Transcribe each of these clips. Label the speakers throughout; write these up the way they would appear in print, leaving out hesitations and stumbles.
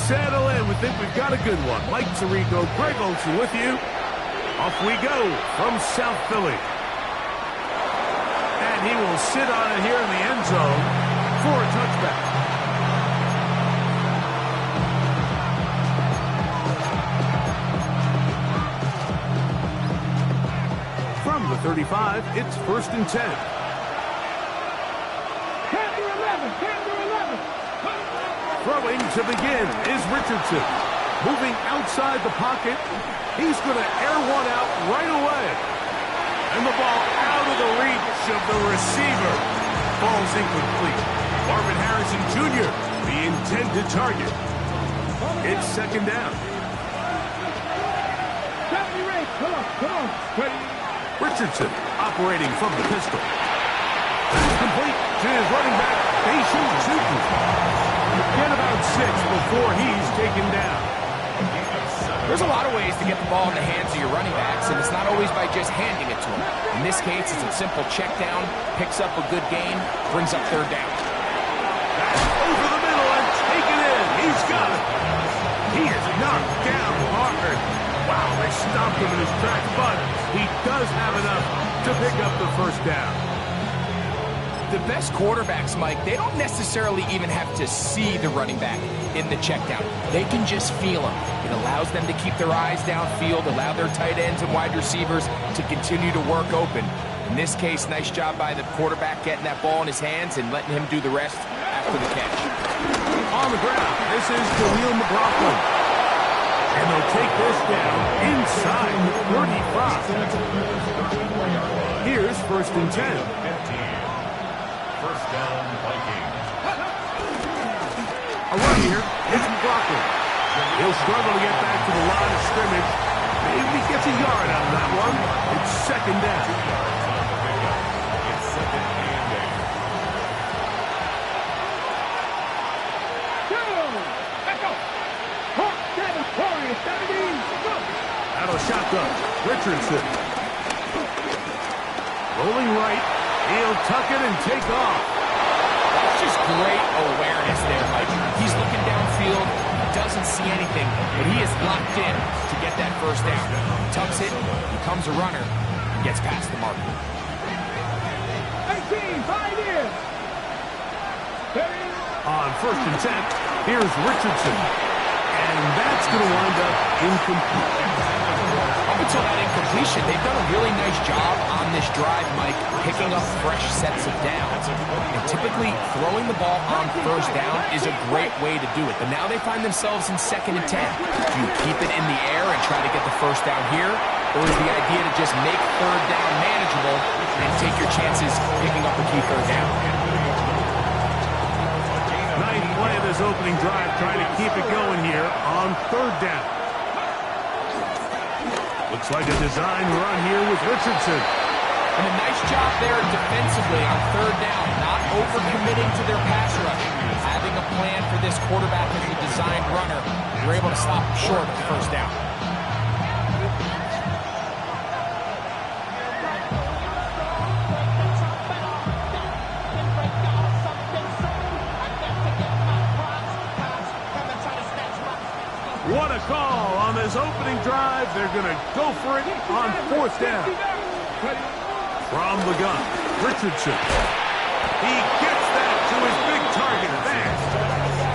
Speaker 1: settle in. We think we've got a good one. Mike Tirico, Greg Olsen with you. Off we go from South Philly. And he will sit on it here in the end zone for a touchback. From the 35, it's 1st and 10. Throwing to begin is Richardson. Moving outside the pocket. He's going to air one out right away. And the ball out of the reach of the receiver. Falls incomplete. Marvin Harrison Jr., the intended target. It's 2nd down. Richardson operating from the pistol. It's complete to his running back, Ceaz. Get about 6 before he's taken down.
Speaker 2: There's a lot of ways to get the ball in the hands of your running backs, and it's not always by just handing it to them. In this case, it's a simple check down, picks up a good gain, brings up 3rd down.
Speaker 1: That's over the middle and taken in. He's got it. He is knocked down hard. Wow, they stopped him in his tracks, but he does have enough to pick up the 1st down.
Speaker 2: The best quarterbacks, Mike, they don't necessarily even have to see the running back in the check down. They can just feel him. It allows them to keep their eyes downfield, allow their tight ends and wide receivers to continue to work open. In this case, nice job by the quarterback getting that ball in his hands and letting him do the rest after the catch.
Speaker 1: On the ground, this is Khalil McLaughlin. And they'll take this down inside the 35. Here's 1st and 10.
Speaker 3: First down, Vikings.
Speaker 1: A run here. It's McLaughlin. He'll struggle to get back to the line of scrimmage. Maybe he gets a yard out of that one. It's 2nd down.
Speaker 3: It's 2nd and
Speaker 1: 8. Out of the shotgun. Richardson. Rolling right. He'll tuck it and take off.
Speaker 2: That's just great awareness there, Mike. He's looking downfield, doesn't see anything, but he is locked in to get that 1st down. Tucks it, becomes a runner, and gets past the mark.
Speaker 4: 18, 5 years.
Speaker 1: On 1st and 10, here's Richardson. And that's going to wind up incomplete.
Speaker 2: Up until that incompletion, they've done a really nice job on this drive, Mike, picking up fresh sets of downs. And typically, throwing the ball on 1st down is a great way to do it. But now they find themselves in 2nd and 10. Do you keep it in the air and try to get the 1st down here? Or is the idea to just make 3rd down manageable and take your chances picking up a key 3rd down?
Speaker 1: Nice play of this opening drive, trying to keep it going here on 3rd down. Looks like a design run here with Richardson.
Speaker 2: And a nice job there defensively on 3rd down, not overcommitting to their pass rush. Having a plan for this quarterback as a designed runner, you're able to stop him short of the 1st down.
Speaker 1: What a call on this opening drive. They're going to go for it on 4th down. From the gun, Richardson. He gets that to his big target fast.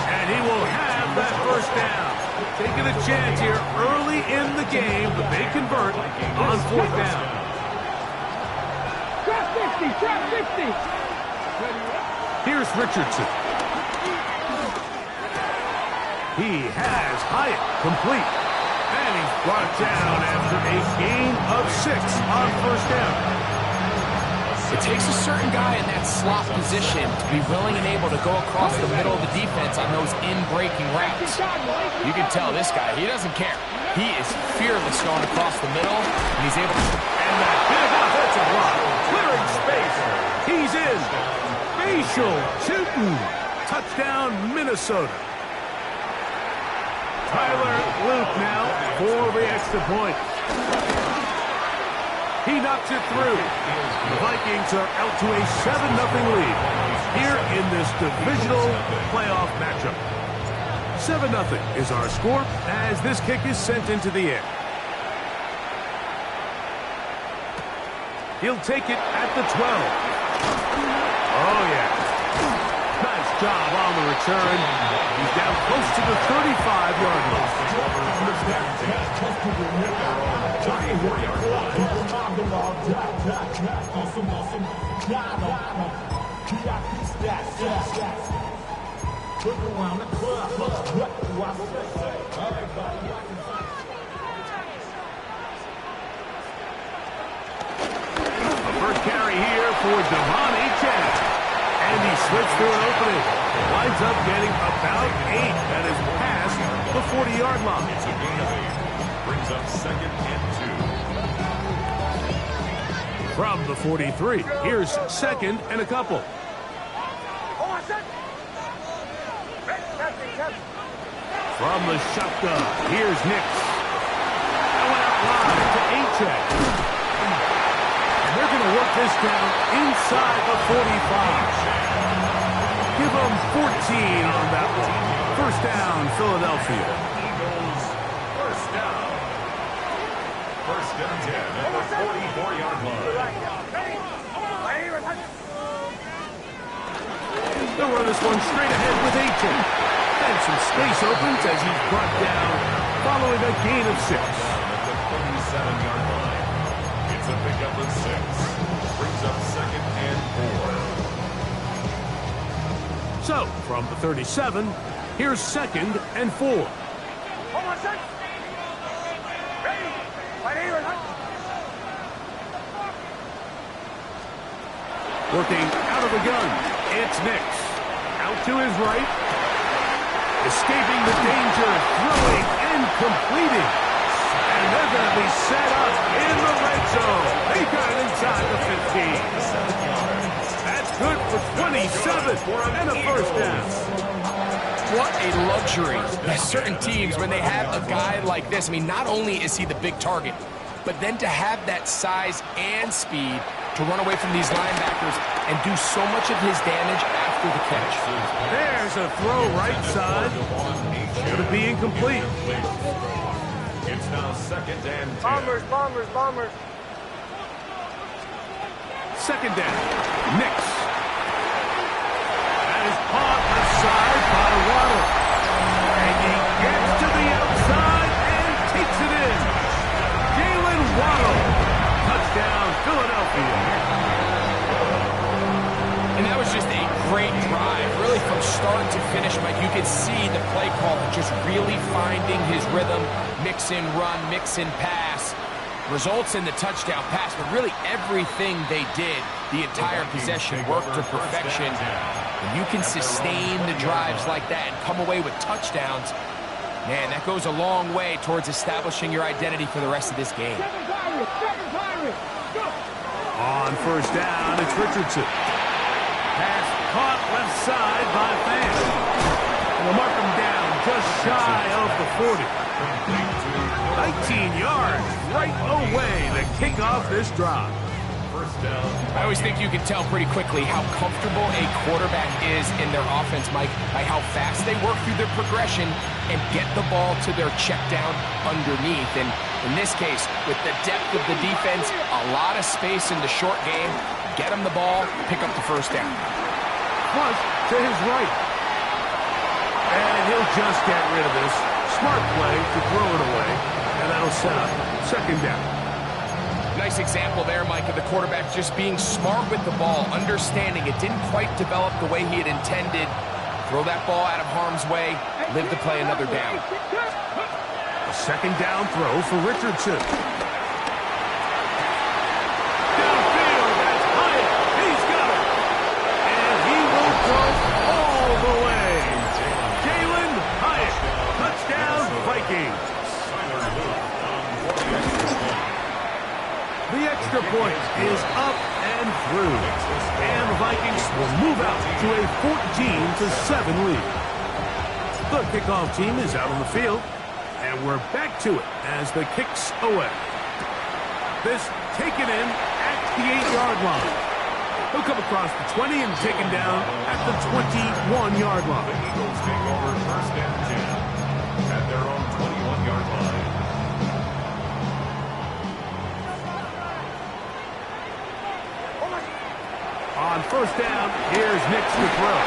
Speaker 1: And he will have that 1st down. Taking a chance here early in the game, but they convert on 4th down.
Speaker 4: Drop 50, drop 50.
Speaker 1: Here's Richardson. He has Hyatt complete. And he's brought down after a gain of 6 on 1st down.
Speaker 2: It takes a certain guy in that slot position to be willing and able to go across the middle of the defense on those in-breaking routes. You can tell this guy, he doesn't care. He is fearless going across the middle, and he's able to...
Speaker 1: And that big offensive block, clearing space. He's in. Facial shooting. Touchdown, Minnesota. Tyler Luke now for the extra point. He knocks it through. The Vikings are out to a 7-0 lead here in this divisional playoff matchup. 7-0 is our score as this kick is sent into the air. He'll take it at the 12. Oh, yeah. Nice job on the return. He's down close to the 35-yard line. First carry here for Devon Achane. And he slits through an opening. Winds up getting about 8. That is past the 40-yard line.
Speaker 3: It's a gain of 8. Brings up 2nd and 2.
Speaker 1: From the 43, here's 2nd and a couple. From the shotgun, here's Nix. That went out wide to Achane. They're going to work this down inside the 45. Give them 14 on that one. First down, Philadelphia.
Speaker 3: Eagles, first down. First down 10 at the 44-yard line.
Speaker 1: They'll run this one straight ahead with Achane. And some space opens as he's brought down following a gain of 6.
Speaker 3: At the 37-yard line. It's a pickup of 6. Brings up 2nd and 4.
Speaker 1: So, from the 37, here's 2nd and 4. Working out of the gun, it's Nix. Out to his right. Escaping the danger, throwing and completing. And they're going to be set up in the red zone. They got it inside the 15. That's good for 27 and a first down.
Speaker 2: What a luxury. There's certain teams, when they have a guy like this, I mean, not only is he the big target, but then to have that size and speed to run away from these linebackers and do so much of his damage after the catch.
Speaker 1: There's a throw right side. Going to be incomplete.
Speaker 3: It's now 2nd and 10.
Speaker 4: Bombers.
Speaker 1: Second down. Nix. That is caught aside by Waddle. And he gets to the outside and takes it in. Jalen Waddle. Touchdown, Philadelphia.
Speaker 2: And that was just a great drive. Really from start to finish, Mike, you could see the play caller just really finding his rhythm. Mix in run, mix in pass. Results in the touchdown pass, but really everything they did, the entire possession worked to perfection. When you can sustain the drives like that and come away with touchdowns, man, that goes a long way towards establishing your identity for the rest of this game.
Speaker 1: On first down, it's Richardson. Pass caught left side by Fan. And they'll mark him down just shy of the 40. 19 yards right away to kick off this drive.
Speaker 3: First down.
Speaker 2: I always think you can tell pretty quickly how comfortable a quarterback is in their offense, Mike, by how fast they work through their progression and get the ball to their check down underneath. And in this case, with the depth of the defense, a lot of space in the short game, get them the ball, pick up the first down.
Speaker 1: Plus, to his right. And he'll just get rid of this. Smart play to throw it away. And that'll set up second down.
Speaker 2: Nice example there, Mike, of the quarterback just being smart with the ball, understanding it didn't quite develop the way he had intended. Throw that ball out of harm's way, live to play another down.
Speaker 1: A second down throw for Richardson. Downfield, that's Hyatt. He's got it. And he will go all the way. Jalen Hyatt. Touchdown, Vikings. The extra point is up and through. And the Vikings will move out to a 14-7 lead. The kickoff team is out on the field. And we're back to it as the kicks away. This taken in at the 8-yard line. He'll come across the 20 and taken down at the 21-yard line.
Speaker 3: The Eagles take over first and 10.
Speaker 1: to throw.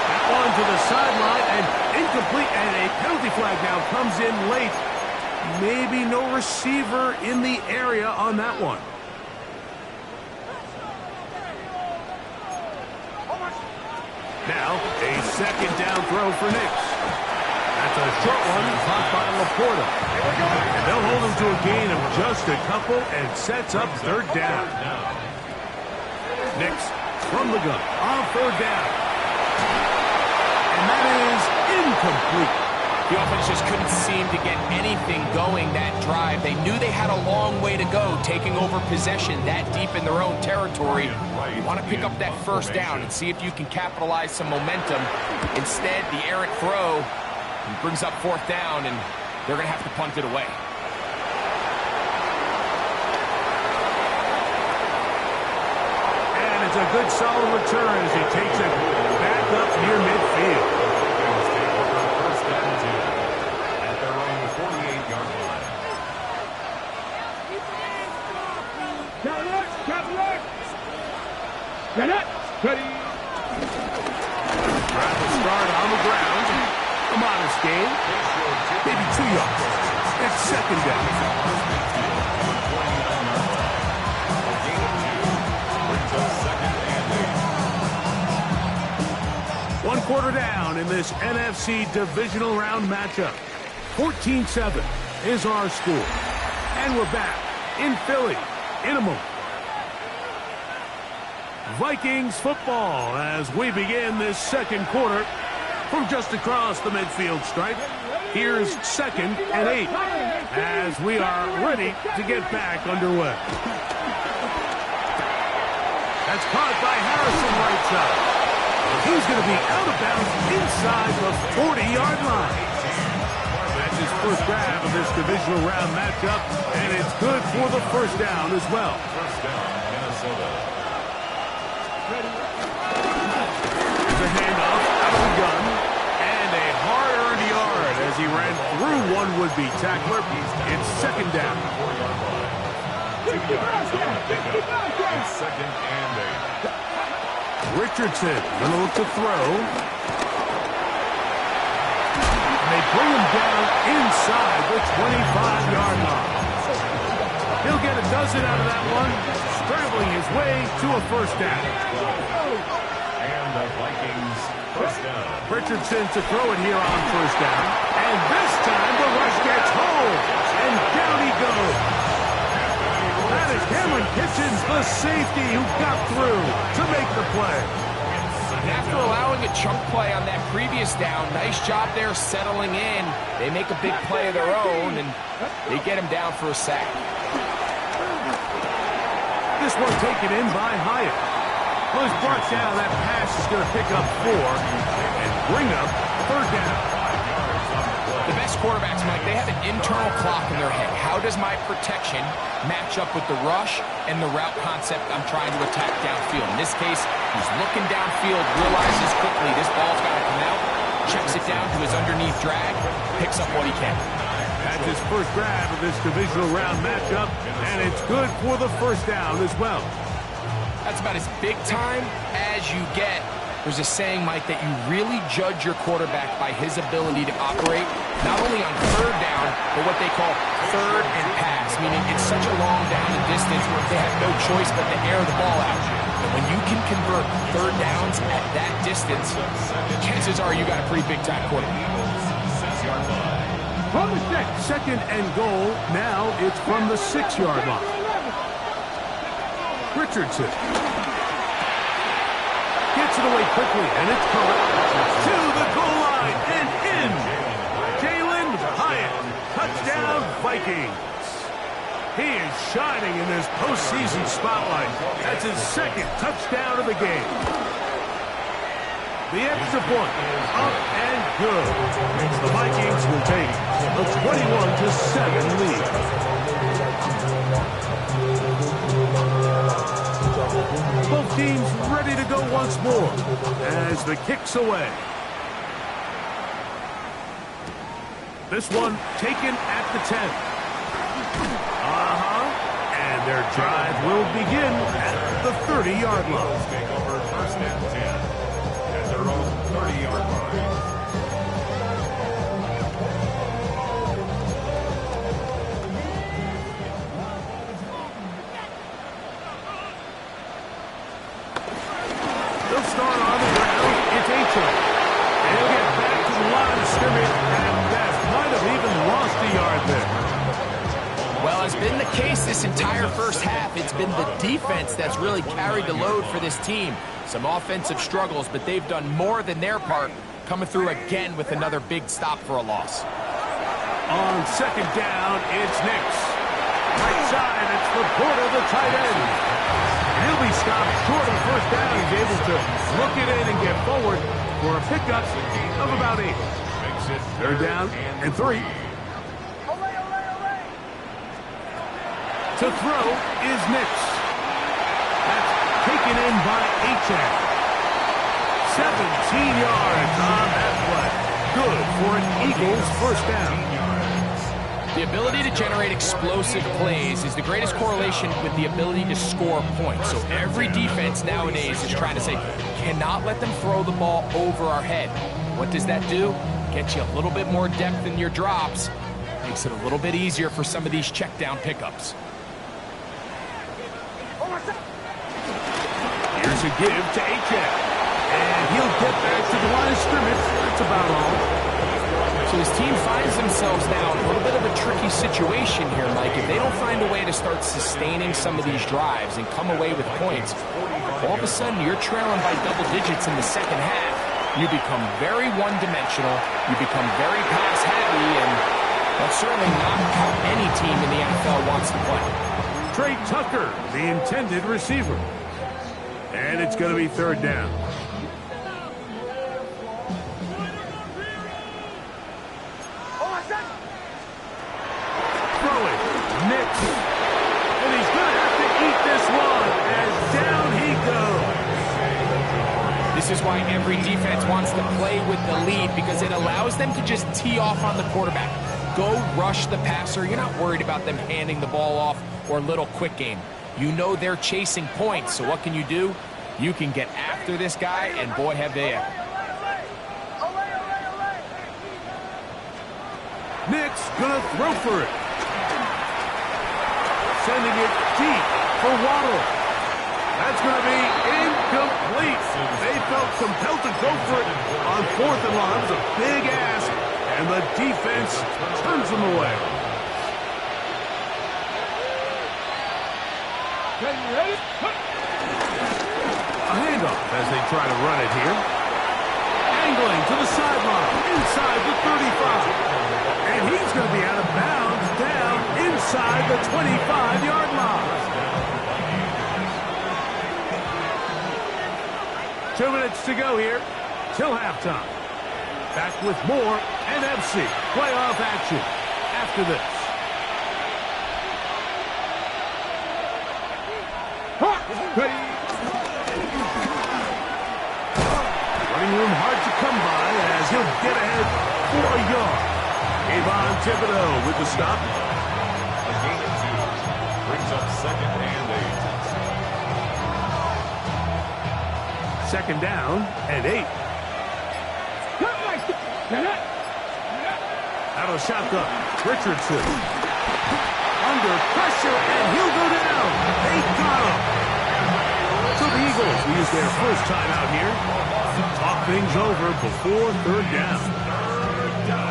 Speaker 1: That one to the sideline and incomplete, and a penalty flag now comes in late. Maybe no receiver in the area on that one. Now, a second down throw for Nix. That's a short one, caught by Laporta. And they'll hold him to a gain of just a couple and sets up third down. Nix from the gun on third down. And that is incomplete.
Speaker 2: The offense just couldn't seem to get anything going that drive. They knew they had a long way to go, taking over possession that deep in their own territory. You want to pick up that first down and see if you can capitalize some momentum. Instead, the errant throw brings up fourth down, and they're going to have to punt it away.
Speaker 1: And it's a good solid return as he takes it back up near midfield.
Speaker 4: Ready.
Speaker 1: Trying to start on the ground. A modest gain. Maybe 2 yards. It's second down. One quarter down in this NFC divisional round matchup. 14-7 is our score. And we're back in Philly in a moment. Vikings football as we begin this second quarter from just across the midfield stripe. Here's 2nd and 8 as we are ready to get back underway. That's caught by Harrison right side. He's going to be out of bounds inside the 40-yard line. That's his first grab of this divisional round matchup, and it's good for the first down as well.
Speaker 3: First down, Minnesota.
Speaker 1: There's a handoff out of the gun, and a hard-earned yard as he ran through one would-be tackler. It's second down.
Speaker 3: 2 yards on the pickup. And 2nd and 8.
Speaker 1: Richardson going to look to throw. And they bring him down inside the 25-yard line. He'll get a dozen out of that one, scrambling his way to a first down.
Speaker 3: And the Vikings first down.
Speaker 1: Richardson to throw it here on first down. And this time the rush gets home. And down he goes. That is Cameron Kitchens, the safety who got through to make the play.
Speaker 2: And after allowing a chunk play on that previous down, nice job there settling in. They make a big play of their own, and they get him down for a sack.
Speaker 1: This one taken in by Hyatt. Well, he's brought down. That pass is going to pick up 4 and bring up third down.
Speaker 2: The best quarterbacks, Mike, they have an internal clock in their head. How does my protection match up with the rush and the route concept I'm trying to attack downfield? In this case, he's looking downfield, realizes quickly this ball's got to come out, checks it down to his underneath drag, picks up what he can.
Speaker 1: That's his first grab of this divisional round matchup, and it's good for the first down as well.
Speaker 2: That's about as big time as you get. There's a saying, Mike, that you really judge your quarterback by his ability to operate not only on third down, but what they call third and pass, meaning it's such a long down and distance where they have no choice but to air the ball out. And when you can convert third downs at that distance, chances are you got a pretty big-time quarterback.
Speaker 4: From the 6.
Speaker 1: 2nd and goal. Now it's from the 6-yard line. Richardson gets it away quickly, and it's caught to the goal line and in. Jalen Hyatt, touchdown Vikings. He is shining in this postseason spotlight. That's his 2nd touchdown of the game. The extra point is up and good. The Vikings will take a 21-7 lead. Both teams ready to go once more as the kick's away. This one taken at the 10. And their drive will begin at the 30-yard line.
Speaker 3: and 10 at their own 30-yard line.
Speaker 1: They'll start on the ground. It's H.A. And he'll get back to the line of scrimmage, and that might have even lost a yard there.
Speaker 2: Well, it's been the case this entire first half. It's been the defense that's really carried the load for this team. Some offensive struggles, but they've done more than their part, coming through again with another big stop for a loss.
Speaker 1: On second down, it's Nix. Right side, it's Laporta, the tight end. And he'll be stopped short of first down. He's able to look it in and get forward for a pickup of about 8. They're down and 3. To throw is Nix. That's taken in by H.A. 17 yards on that play. Good for an Eagles first down.
Speaker 2: The ability to generate explosive plays is the greatest correlation with the ability to score points. So every defense nowadays is trying to say, cannot let them throw the ball over our head. What does that do? Get you a little bit more depth in your drops. Makes it a little bit easier for some of these check down pickups.
Speaker 1: Here's a give to H.A. And he'll get back to the line of scrimmage. That's about all.
Speaker 2: So his team finds themselves now in a little bit of a tricky situation here, Mike. If they don't find a way to start sustaining some of these drives and come away with points, all of a sudden you're trailing by double digits in the second half. You become very one-dimensional. You become very pass-heavy, and that's certainly not how any team in the NFL wants to play.
Speaker 1: Trey Tucker, the intended receiver. And it's going to be third down. Throw it. Nix. And he's going to have to eat this one as down he goes.
Speaker 2: This is why every defense wants to play with the lead, because it allows them to just tee off on the quarterback. Go rush the passer. You're not worried about them handing the ball off or little quick game. You know they're chasing points, so what can you do? You can get after this guy, and boy, have they ever.
Speaker 1: Nix gonna throw for it. Sending it deep for Waddle. That's gonna be incomplete. They felt compelled to go for it on 4th and long. It was a big ask, and the defense turns them away.
Speaker 4: Ready?
Speaker 1: A handoff as they try to run it here. Angling to the sideline, inside the 35. And he's going to be out of bounds down inside the 25-yard line. 2 minutes to go here till halftime. Back with more NFC playoff action after this. Running room hard to come by as he'll get ahead for a yard. Avon Thibodeau with the stop.
Speaker 3: A gain of 2 brings up 2nd and 8.
Speaker 1: Second down and 8. Out of shotgun, Richardson. Under pressure, and he'll go down. They got him. So the Eagles will use their first time out here to talk things over before third down.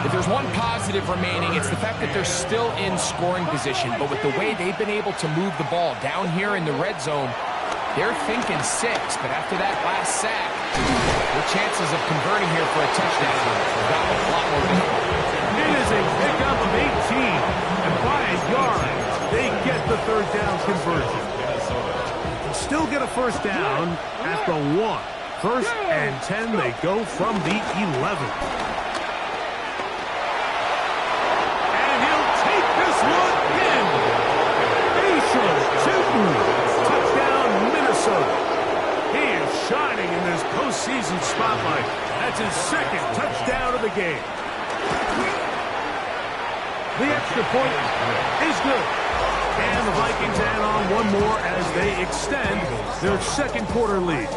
Speaker 2: If there's one positive remaining, it's the fact that they're still in scoring position. But with the way they've been able to move the ball down here in the red zone, they're thinking 6. But after that last sack, their chances of converting here for a touchdown got a lot more difficult.
Speaker 1: It is a pickup of 18. And by a yard, they get the third down conversion. Still get a first down at the 1. 1st and 10, they go from the 11. And he'll take this one in. Nation Tootin. Touchdown, Minnesota. He is shining in this postseason spotlight. That's his 2nd touchdown of the game. The extra point is good. And the Vikings add on one more as they extend their 2nd quarter lead.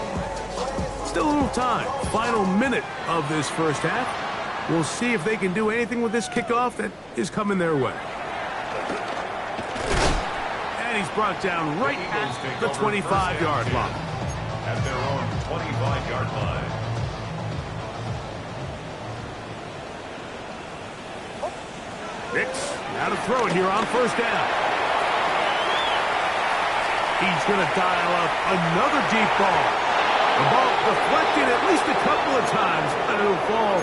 Speaker 1: Still a little time. Final minute of this first half. We'll see if they can do anything with this kickoff that is coming their way. And he's brought down right at the 25-yard line.
Speaker 3: At their own 25-yard line.
Speaker 1: Nix, now to throw it here on first down. He's going to dial up another deep ball. The ball deflected at least a couple of times, and it'll fall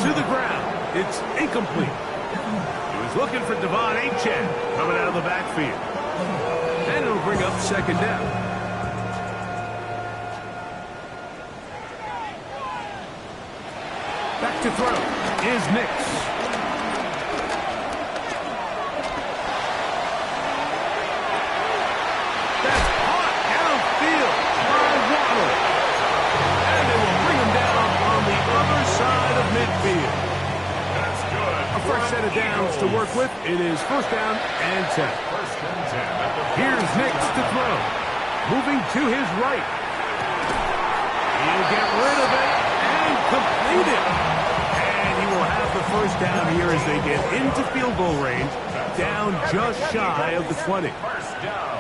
Speaker 1: to the ground. It's incomplete. He was looking for Devon Achane coming out of the backfield. And it'll bring up second down. Back to throw is Nix. That's caught downfield by Waddle. And they will bring him down on the other side of midfield.
Speaker 3: That's good.
Speaker 1: A fresh set of downs to work with. It is first down and 10.
Speaker 3: First and 10.
Speaker 1: Here's Nix to throw. Moving to his right. He'll get rid of it and complete it. And he will have the first down here as they get into field goal range. Down just shy of the 20.
Speaker 3: First down.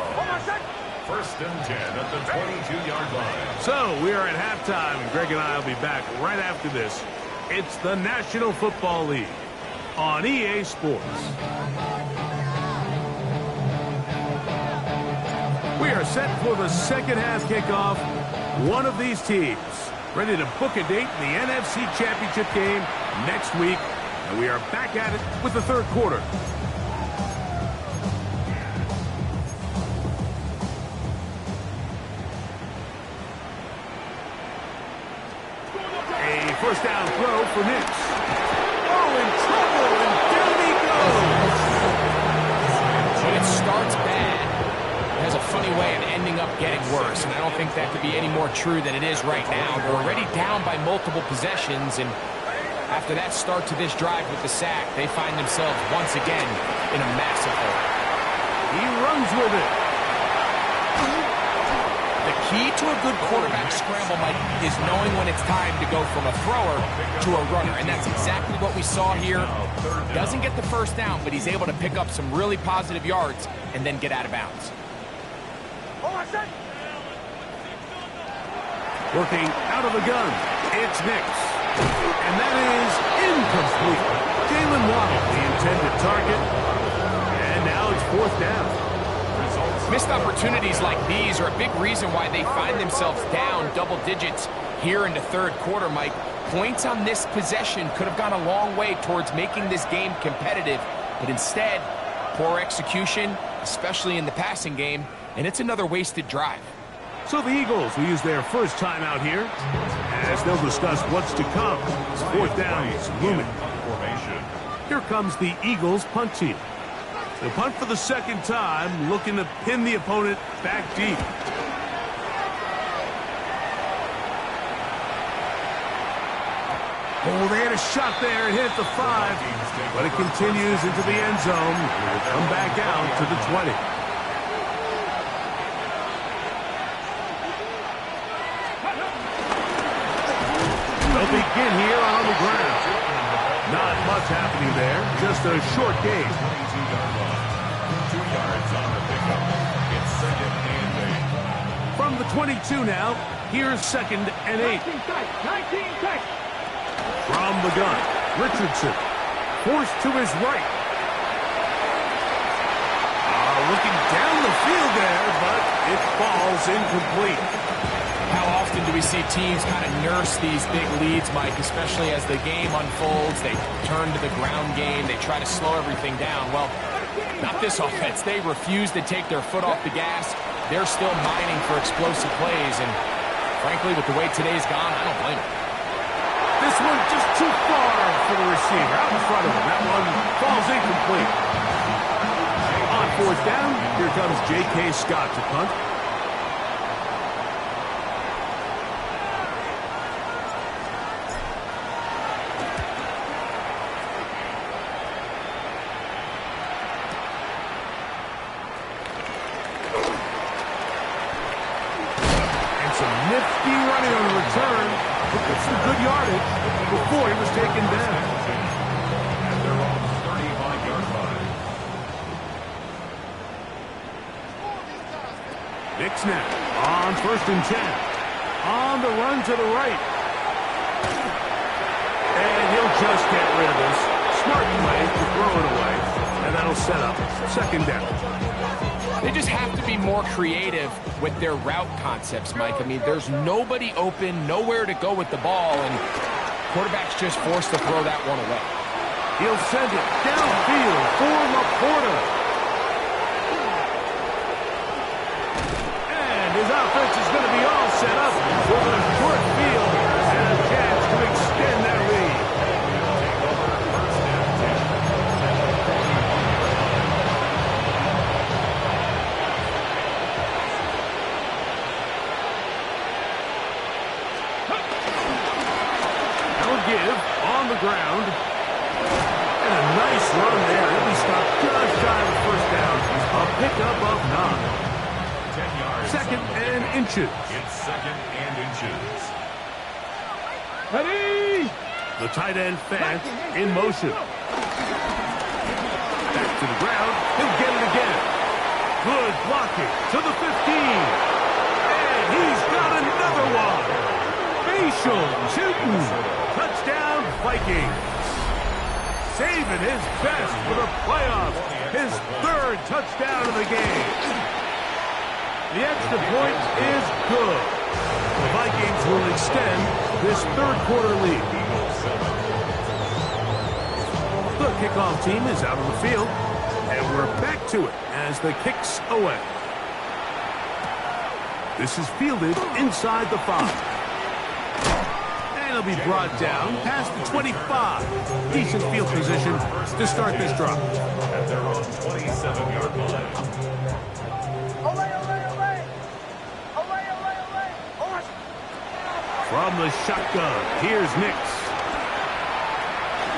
Speaker 3: First and 10 at the 22-yard line.
Speaker 1: So we are at halftime, and Greg and I will be back right after this. It's the National Football League on EA Sports. We are set for the second half kickoff. One of these teams ready to book a date in the NFC Championship game next week, and we are back at it with the third quarter. A first down throw for Nix. Oh, in trouble, and down he goes.
Speaker 2: When it starts bad, it has a funny way of ending up getting worse, and I don't think that could be any more true than it is right now. They're already down by multiple possessions, and after that start to this drive with the sack, they find themselves once again in a massive hole.
Speaker 1: He runs with it.
Speaker 2: The key to a good quarterback scramble, Mike, is knowing when it's time to go from a thrower to a runner, and that's exactly what we saw here. Doesn't get the first down, but he's able to pick up some really positive yards and then get out of bounds.
Speaker 1: Working out of the gun, it's Nix. And that is incomplete. Jalen Waddle, the intended target. And now it's fourth down.
Speaker 2: Missed opportunities like these are a big reason why they find themselves down double digits here in the third quarter, Mike. Points on this possession could have gone a long way towards making this game competitive, but instead, poor execution, especially in the passing game, and it's another wasted drive.
Speaker 1: So the Eagles will use their first time out here as they'll discuss what's to come. Fourth down is looming. Here comes the Eagles punt team. They'll punt for the second time, looking to pin the opponent back deep. Oh, they had a shot there and hit the 5, but it continues into the end zone. It will come back out to the 20. They'll begin here on the ground. Not much happening there, just a short game.
Speaker 3: 2 yards on the pickup. It's second and 8.
Speaker 1: From the 22 now, here's second and 8.
Speaker 4: 19 seconds.
Speaker 1: From the gun, Richardson forced to his right. Looking down the field there, but it falls incomplete.
Speaker 2: How often do we see teams kind of nurse these big leads, Mike, especially as the game unfolds? They turn to the ground game. They try to slow everything down. Well, not this offense. They refuse to take their foot off the gas. They're still mining for explosive plays, and frankly, with the way today's gone, I don't blame them.
Speaker 1: This one just too far for the receiver. Out in front of him. That one falls incomplete. On fourth down, here comes J.K. Scott to punt. nifty running on the return. Look at some good yardage before he was taken down.
Speaker 3: At their own 35-yard line.
Speaker 1: Nick snap on 1st and 10. On the run to the right. And he'll just get rid of this. Smart play to throw it away. And that'll set up 2nd down.
Speaker 2: They just have to be more creative with their route concepts, Mike. I mean, there's nobody open, nowhere to go with the ball, and quarterback's just forced to throw that one away.
Speaker 1: He'll send it downfield for Laporta. And his offense is going to be all set up for a short field and a chance to extend their lead. Give on the ground. And a nice run there. He'll be stopped just shy of the 1st down. A pickup of 9.
Speaker 3: 10 yards.
Speaker 1: 2nd and inches.
Speaker 3: It's 2nd and inches.
Speaker 4: Ready?
Speaker 1: The tight end Fant in motion. Back to the ground. He'll get it again. Good blocking to the 15. And he's got another one. Facial shooting. Touchdown, Vikings. Saving his best for the playoffs. His 3rd touchdown of the game. The extra point is good. The Vikings will extend this 3rd quarter lead. The kickoff team is out on the field. And we're back to it as the kick's away. This is fielded inside the 5. He'll be brought down past the 25. Decent field position to start this drive.
Speaker 3: At their own 27-yard line.
Speaker 1: From the shotgun, here's Nix.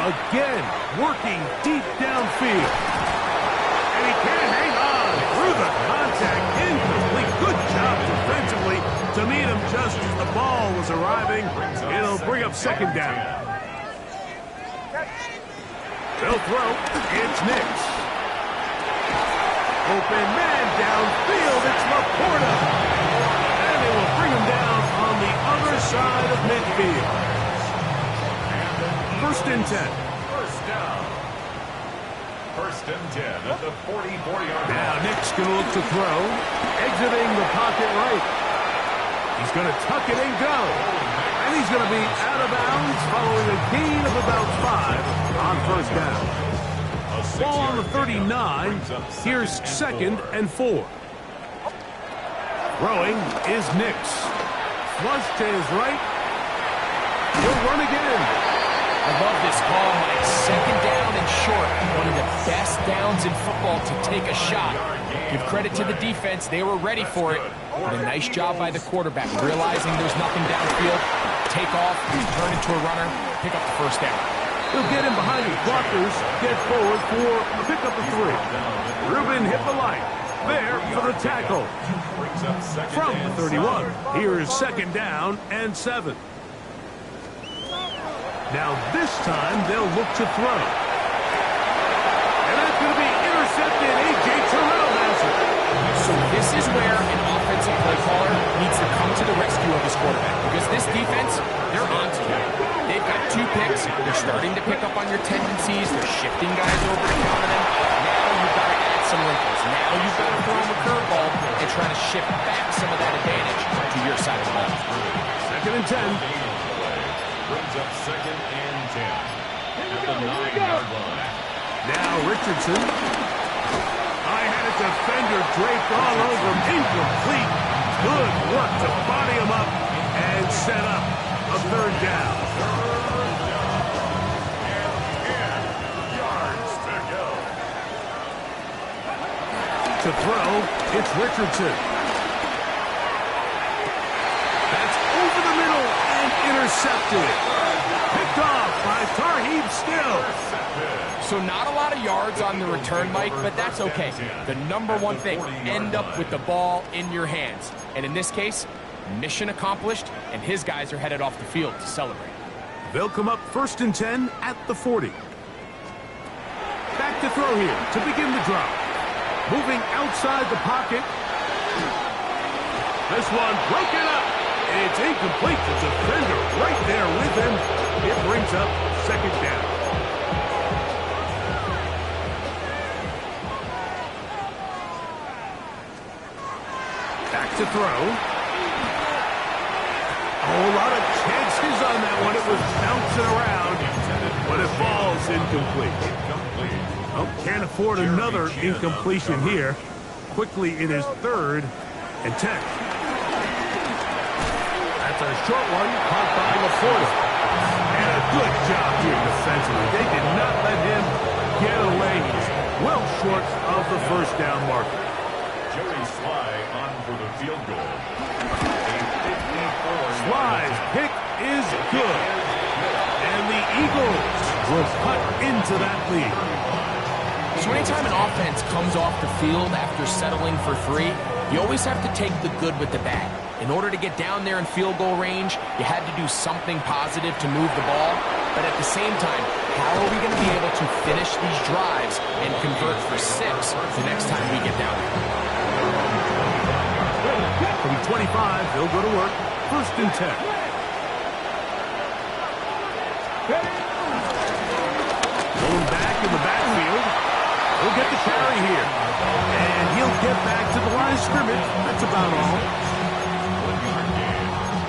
Speaker 1: Again, working deep downfield. And he can't hang on through the contact. Incomplete. Good job defensively to meet him just as the ball was arriving. It'll bring up 2nd down. They'll throw. It's Nix. Open man downfield. It's Laporta. And they will bring him down on the other side of midfield. 1st and 10.
Speaker 3: 1st down. 1st and 10 at the 44-yard line.
Speaker 1: Now Nick's going to look to throw. Exiting the pocket right. He's going to tuck it and go. And he's going to be out of bounds following a gain of about 5 on 1st down. Ball on the 39. Here's 2nd and 4. Throwing is Nix. Flush to his right. He'll run again.
Speaker 2: I love this call, Mike. 2nd down and short. One of the best downs in football to take a shot. Give credit to the defense. They were ready for it. But a nice job by the quarterback, realizing there's nothing downfield. Take off, turn into a runner, pick up the 1st down.
Speaker 1: He'll get him behind his blockers, get forward for a pickup of 3. Ruben hit the light. There for the tackle. From the 31, here's 2nd down and 7. Now this time they'll look to throw. And that's going to be intercepted. A.J. Terrell has it.
Speaker 2: So this is where an offensive play caller needs to come to the rescue of his quarterback. Because this defense, they're on to him. They've got 2 picks. They're starting to pick up on your tendencies. They're shifting guys over to counter them. Now you've got to add some wrinkles. Now you've got to throw him a curveball and try to shift back some of that advantage to your side of the ball.
Speaker 1: 2nd and 10.
Speaker 3: Brings up 2nd and 10 at the 9-yard line.
Speaker 1: Now Richardson. I had a defender draped all over him. Incomplete. Good work to body him up and set up a 3rd down.
Speaker 3: And 10 yards to go.
Speaker 1: To throw, it's Richardson. That's over the middle and intercepted. Picked off by Tarheeb Still.
Speaker 2: So not a lot of yards on the return, Mike, but that's okay. The number one thing, end up with the ball in your hands. And in this case, Mission accomplished, and his guys are headed off the field to celebrate.
Speaker 1: They'll come up 1st and 10 at the 40. Back to throw here to begin the drive. Moving outside the pocket. This one broken up. It's incomplete. The defender right there with him. It brings up 2nd down. Back to throw. Oh, a lot of chances on that one. It was bouncing around, but it falls incomplete. Oh, can't afford another incompletion here. Quickly in his 3rd and 10. That's a short one, caught by Laporta. And a good job here defensively. They did not let him get away. He's well short of the 1st down marker.
Speaker 3: Joey Sly on for the field goal.
Speaker 1: Sly's pick is good. And the Eagles will cut into that lead.
Speaker 2: So anytime an offense comes off the field after settling for 3, you always have to take the good with the bad. In order to get down there in field goal range, you had to do something positive to move the ball. But at the same time, how are we going to be able to finish these drives and convert for 6 the next time we get down there?
Speaker 1: From 25, they'll go to work. 1st and 10. Going back in the backfield. He'll get the carry here. And he'll get back to the line of scrimmage. That's about all.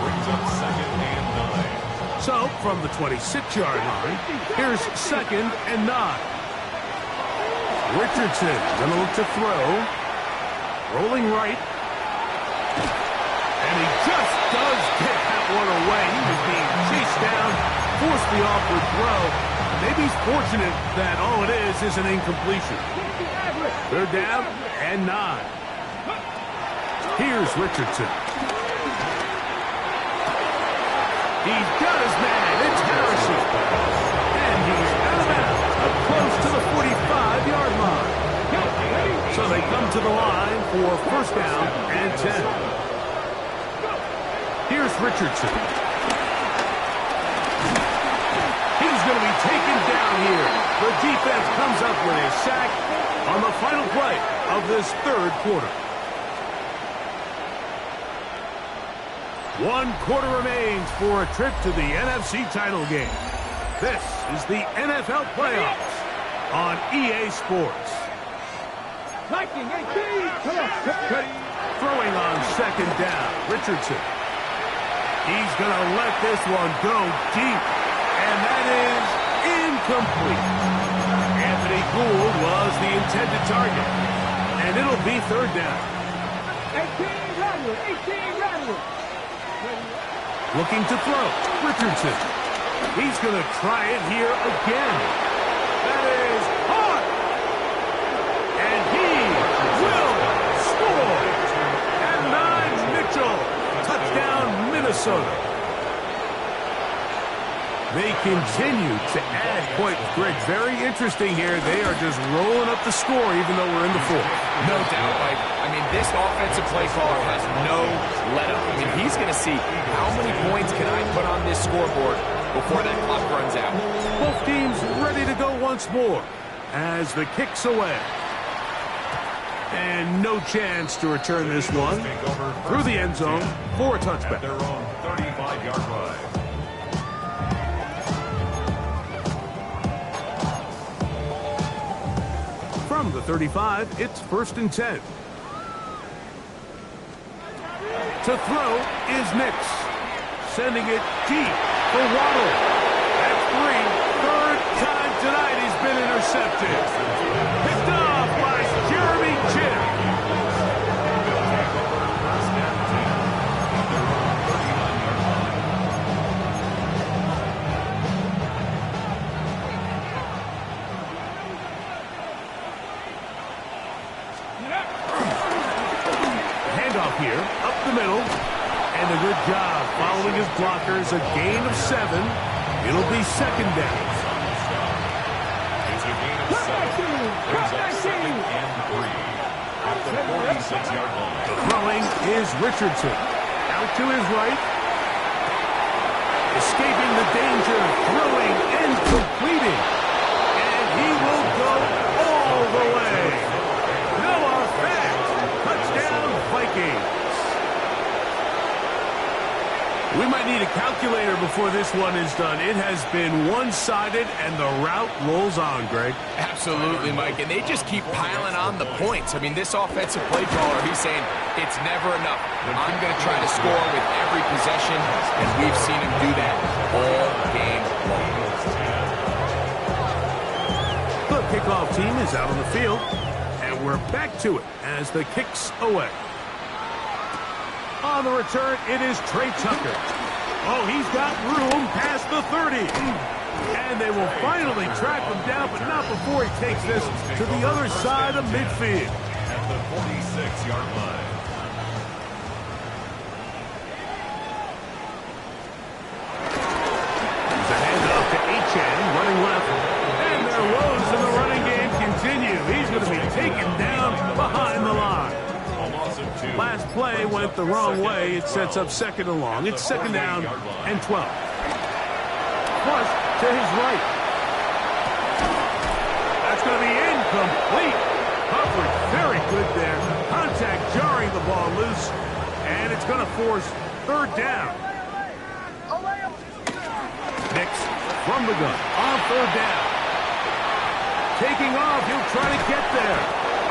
Speaker 3: Brings up 2nd and 9.
Speaker 1: So, from the 26-yard line, here's 2nd and 9. Richardson gonna look to throw. Rolling right. And he just does get that one away. He was being chased down, forced the awkward throw. Maybe he's fortunate that all it is an incompletion. 3rd down and 9. Here's Richardson. He's got his man. It's Harrison. And he's out of bounds, up close to the 45-yard line. So they come to the line for 1st down and 10. Here's Richardson. He's going to be taken down here. The defense comes up with a sack on the final play of this 3rd quarter. 1 quarter remains for a trip to the NFC title game. This is the NFL playoffs on EA Sports. Throwing on 2nd down, Richardson. He's going to let this one go deep. And that is incomplete. Anthony Gould was the intended target. And it'll be 3rd down.
Speaker 4: 18 Radler.
Speaker 1: Looking to throw. Richardson. He's going to try it here again. That is hard. And he will score. And 9 Mitchell. Touchdown, Minnesota. They continue to add points. Greg, very interesting here. They are just rolling up the score even though we're in the 4th.
Speaker 2: No doubt, Mike. I mean, this offensive play caller has no let-up. I mean, he's going to see how many points can I put on this scoreboard before that clock runs out.
Speaker 1: Both teams ready to go once more as the kick's away. And no chance to return this one through the end zone for a touchback.
Speaker 3: At their own 35-yard line.
Speaker 1: From the 35, it's 1st and 10. To throw is Nix. Sending it deep for Waddle. That's 3. 3rd time tonight he's been intercepted. Picked off by Jeremy Chinn. Handoff here, up the middle. And a good job following his blockers. A gain of 7. It'll be 2nd down.
Speaker 3: It's a gain of 7. Brings up 2nd and 3. At the 46-yard line.
Speaker 1: The throwing is Richardson. Out to his right. Escaping the danger, throwing and completing. And he will go all the way. Noah Fant, touchdown Vikings. We might need a calculator before this one is done. It has been one-sided, and the route rolls on, Greg.
Speaker 2: Absolutely, Mike, and they just keep piling on the points. I mean, this offensive play caller, he's saying, it's never enough. I'm going to try to score with every possession, and we've seen him do that all game long.
Speaker 1: The kickoff team is out on the field, and we're back to it as the kick's away. On the return, it is Trey Tucker. Oh, he's got room past the 30. And they will finally track him down, but not before he takes this to the other side of midfield.
Speaker 3: At the 46-yard line.
Speaker 1: There's a handoff to Achane, running left. And their woes in the running game continue. He's going to be taken down behind the line. Last play went the wrong way. It sets up second and long. It's second down and 12. Flush to his right. That's going to be incomplete. Coverage very good there. Contact jarring the ball loose. And it's going to force third down. Nix from the gun on third down. Taking off. He'll try to get there.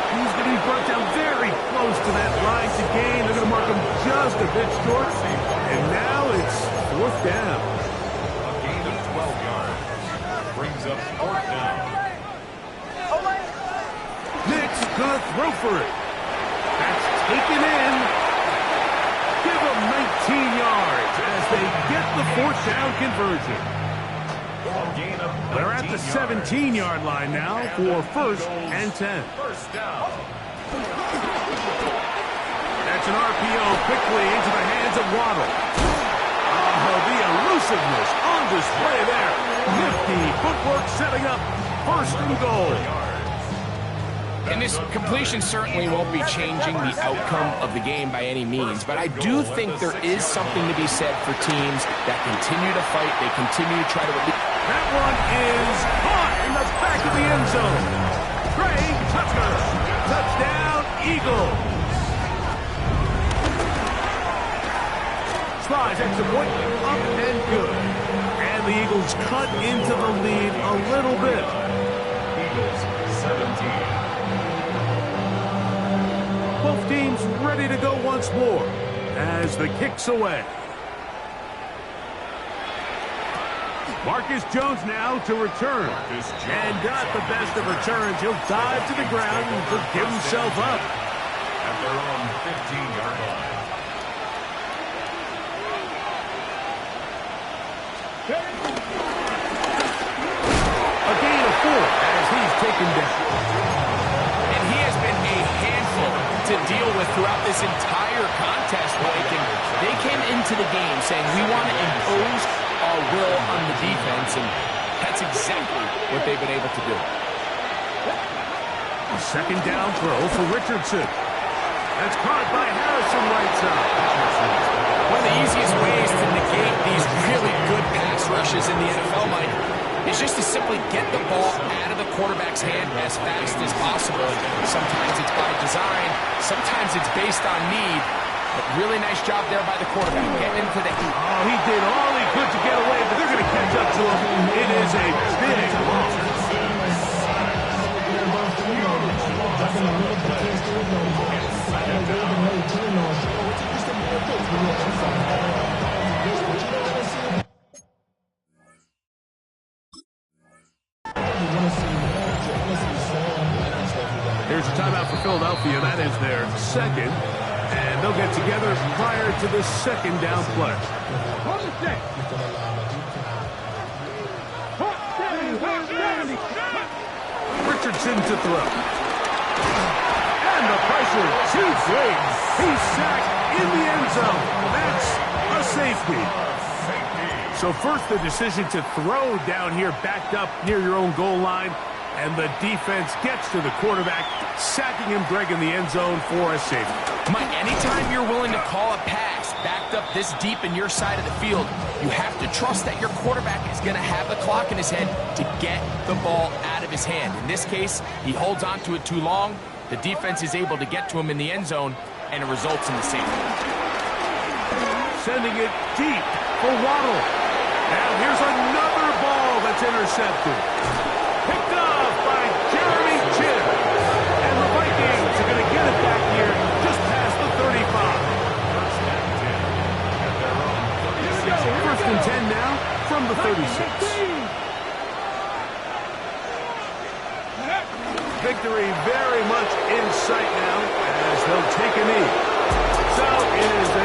Speaker 1: He's going to be brought down very close to that line to gain. They're going to mark him just a bit short. And now it's fourth down.
Speaker 3: A gain of 12 yards. Brings up fourth down.
Speaker 1: Nick's going to throw for it. That's taken in. Give him 19 yards as they get the fourth down conversion. They're at the 17-yard line now for first and 10.
Speaker 3: First down.
Speaker 1: That's an RPO quickly into the hands of Waddle. Oh, the elusiveness on display there. Nifty footwork setting up first and goal.
Speaker 2: And this completion certainly won't be changing the outcome of the game by any means, but I do think there is something to be said for teams that continue to fight, they continue to try to...
Speaker 1: That one is caught in the back of the end zone. Trey Tucker, touchdown Eagles. Slides extra point, up and good. And the Eagles cut into the lead a little bit.
Speaker 3: Eagles 17.
Speaker 1: Both teams ready to go once more as the kick's away. Marcus Jones now to return. And got the best of returns. He'll dive to the ground and just give himself up.
Speaker 3: At their own 15-yard line.
Speaker 1: A gain of 4 as he's taken down.
Speaker 2: And he has been a handful to deal with throughout this entire contest, Mike. And they came into the game saying, we want to impose our will on the defense, and that's exactly what they've been able to do.
Speaker 1: A second down throw for Richardson. That's caught by Harrison right side.
Speaker 2: One of the easiest ways to negate these really good pass rushes in the NFL, Mike, is just to simply get the ball out of the quarterback's hand as fast as possible. Sometimes it's by design, sometimes it's based on need. But really nice job there by the quarterback getting into the...
Speaker 1: Oh, he did all he could to get away, but they're going to catch up to him. It is a big loss. Here's a timeout for Philadelphia. That is their second. And they'll get together prior to the second down play. Richardson to throw. And the pressure too great. He's sacked in the end zone. That's a safety. So first the decision to throw down here backed up near your own goal line. And the defense gets to the quarterback, sacking him, Greg, in the end zone for a safety.
Speaker 2: Mike, anytime you're willing to call a pass backed up this deep in your side of the field, you have to trust that your quarterback is going to have the clock in his head to get the ball out of his hand. In this case, he holds on to it too long. The defense is able to get to him in the end zone, and it results in the safety.
Speaker 1: Sending it deep for Waddle. And here's another ball that's intercepted. Picked off by Jeremy Chinn. And the Vikings are going to get it back here just past the 35. First and 10 now from the 36. Victory very much in sight now as they'll take a knee. So it is a